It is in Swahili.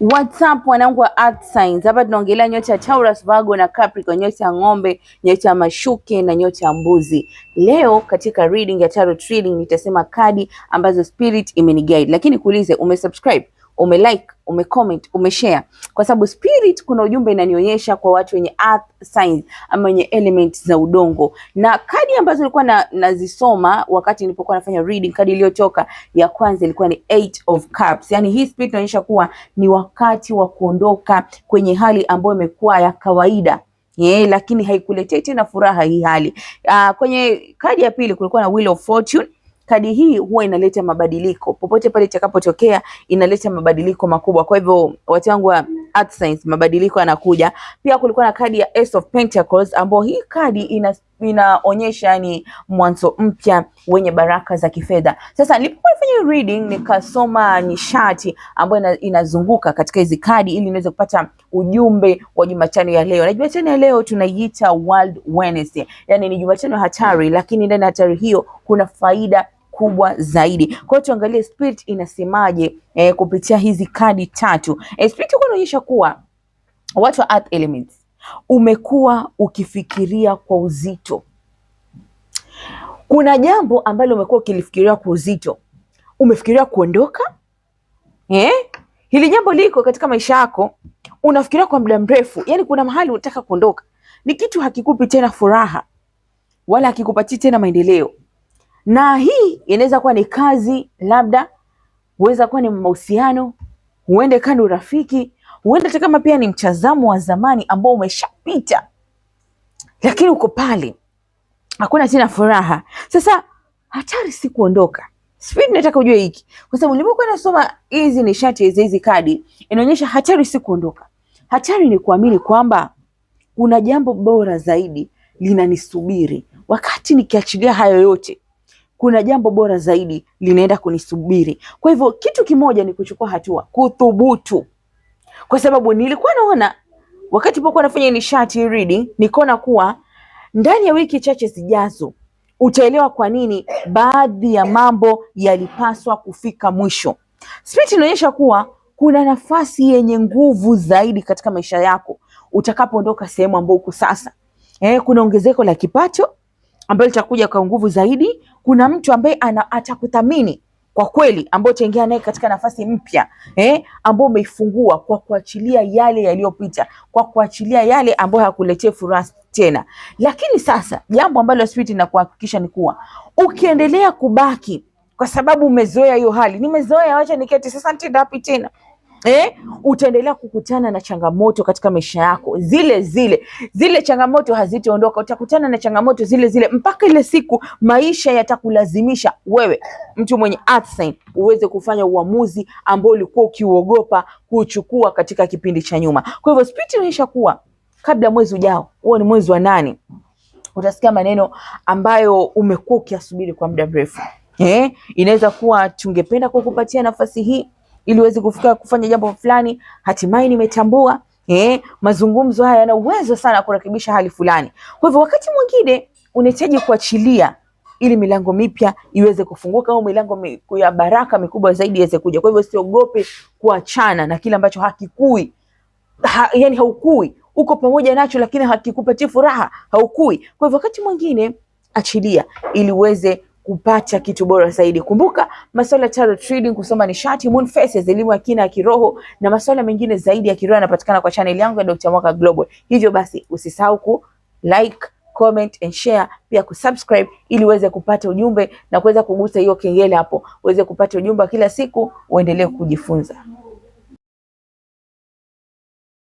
What's up wanangu wa Earth Signs. Hapa tunaongelea nyota ya Taurus, Virgo na Capricorn, nyota ya ng'ombe, nyota ya mashuke na nyota ya mbuzi. Leo katika reading ya tarot reading nitasema kadi ambazo spirit imeniguide. Lakini kuulize, umesubscribe, umelike, umecomment, umeshare? Kwa sababu spirit kuna ujumbe inanionyesha kwa watu wenye Earth Signs ama wenye elements za udongo. Na kadi ambazo nilikuwa nazisoma wakati nilipokuwa nafanya reading, kadi iliyotoka ya kwanza ilikuwa ni 8 of Cups. Yani hii spirit inaonyesha kuwa ni wakati wa kuondoka kwenye hali ambayo imekuwa ya kawaida. Lakini haikuletei tena furaha hii hali. Kwenye kadi ya pili kulikuwa na Wheel of Fortune. Kadi hii huwa inaleta mabadiliko popote pale itakapotokea, inaleta mabadiliko makubwa. Kwa hivyo watu wangu wa Earth Signs, mabadiliko yanakuja. Pia kulikuwa na kadi ya Ace of Pentacles, ambayo hii kadi inaonyesha yani mwanzo mpya wenye baraka za kifedha. Sasa nilipokuwa nafanya reading nikasoma nishati ambayo inazunguka katika hizi kadi ili niweze kupata ujumbe wa Jumatano ya leo. Na Jumatano ya leo tunaiita World Wednesday. Yani ni Jumatano hatari, lakini ndani ya hatari hiyo kuna faida kubwa zaidi. Kwa hiyo tuangalie spirit inasemaje kupitia hizi kadi tatu. Spirit inaonyesha kuwa watu wa earth elements umekuwa ukifikiria kwa uzito. Kuna jambo ambalo umekuwa ukilifikiria kwa uzito. Umefikiria kuondoka? Hili jambo liko katika maisha yako, unafikiria kwa muda mrefu. Yani kuna mahali unataka kuondoka. Ni kitu hakikupi tena furaha wala hakikupatii tena maendeleo. Na hii inaweza kuwa ni kazi, labda huweza kuwa ni mahusiano, huende kando urafiki, huenda hata kama pia ni mtazamo wa zamani ambao umeshapita. Lakini uko pale, hakuna tena furaha. Sasa hatari si kuondoka. Spirit nataka ujue hiki. Kwa sababu nilipokuwa nasoma hizi nishati hizi kadi, inaonyesha hatari si kuondoka. Hatari ni kuamini kwamba kuna jambo bora zaidi linanisubiri. Wakati nikiachilia hayo yote, kuna jambo bora zaidi linaenda kunisubiri. Kwa hivyo kitu kimoja ni kuchukua hatua, kuthubutu. Kwa sababu nilikuwa naona wakati nilipokuwa nafanya nishati reading, nikaona kuwa ndani ya wiki chache zijazo utaelewa kwa nini baadhi ya mambo yalipaswa kufika mwisho. Spirit inaonyesha kuwa kuna nafasi yenye nguvu zaidi katika maisha yako utakapoondoka sehemu ambayo uko sasa. Kuna ongezeko la kipato ambayo litakuja kwa nguvu zaidi. Kuna mtu ambaye atakuthamini kwa kweli, ambao utaingia naye katika nafasi mpya ambao umeifungua kwa kuachilia yale yaliyopita, kwa kuachilia yale ambayo hakuletea furaha tena. Lakini sasa jambo ambalo spirit inakuhakikisha ni kuwa ukiendelea kubaki, kwa sababu umezoea hiyo hali, nimezoea, acha niketi sasa nitaenda wapi tena? Utaendelea kukutana na changamoto katika maisha yako. Zile changamoto hazitaondoka. Utakutana na changamoto zile mpaka ile siku maisha yatakulazimisha wewe, mtu mwenye Earth Sign, uweze kufanya uamuzi ambao ulikuwa ukiuogopa kuchukua katika kipindi cha nyuma. Kwa hivyo spirit inaonyesha kuwa kabla mwezi ujao, huo ni mwezi wa 8, utasikia maneno ambayo umekuwa ukiasubiri kwa muda mrefu. Inaweza kuwa tungependa kukupatia nafasi hii ili uweze kufanya jambo fulani, hatimaye nimetambua mazungumzo haya yana uwezo sana kurekebisha hali fulani. Kwa hivyo wakati mwingine unahitaji kuachilia ili milango mipya iweze kufunguka, au milango ya baraka mikubwa zaidi iweze kuja. Kwa hivyo usiogope kuachana na kile ambacho hakikui, yani haukui, uko pamoja nacho lakini hakikupatii furaha, haukui. Kwa hivyo wakati mwingine achilia ili uweze kupata kitu bora zaidi. Kumbuka masuala ya tarot reading, kusoma nishati, moon phases, elimu ya kina ya kiroho na masuala mengine zaidi ya kiroho yanapatikana kwa channel yangu ya Dr. Mwaka Global. Hivyo basi usisahau ku like, comment and share, pia kusubscribe ili uweze kupata ujumbe na kuweza kugusa hiyo kengele hapo, uweze kupata ujumbe kila siku, uendelee kujifunza.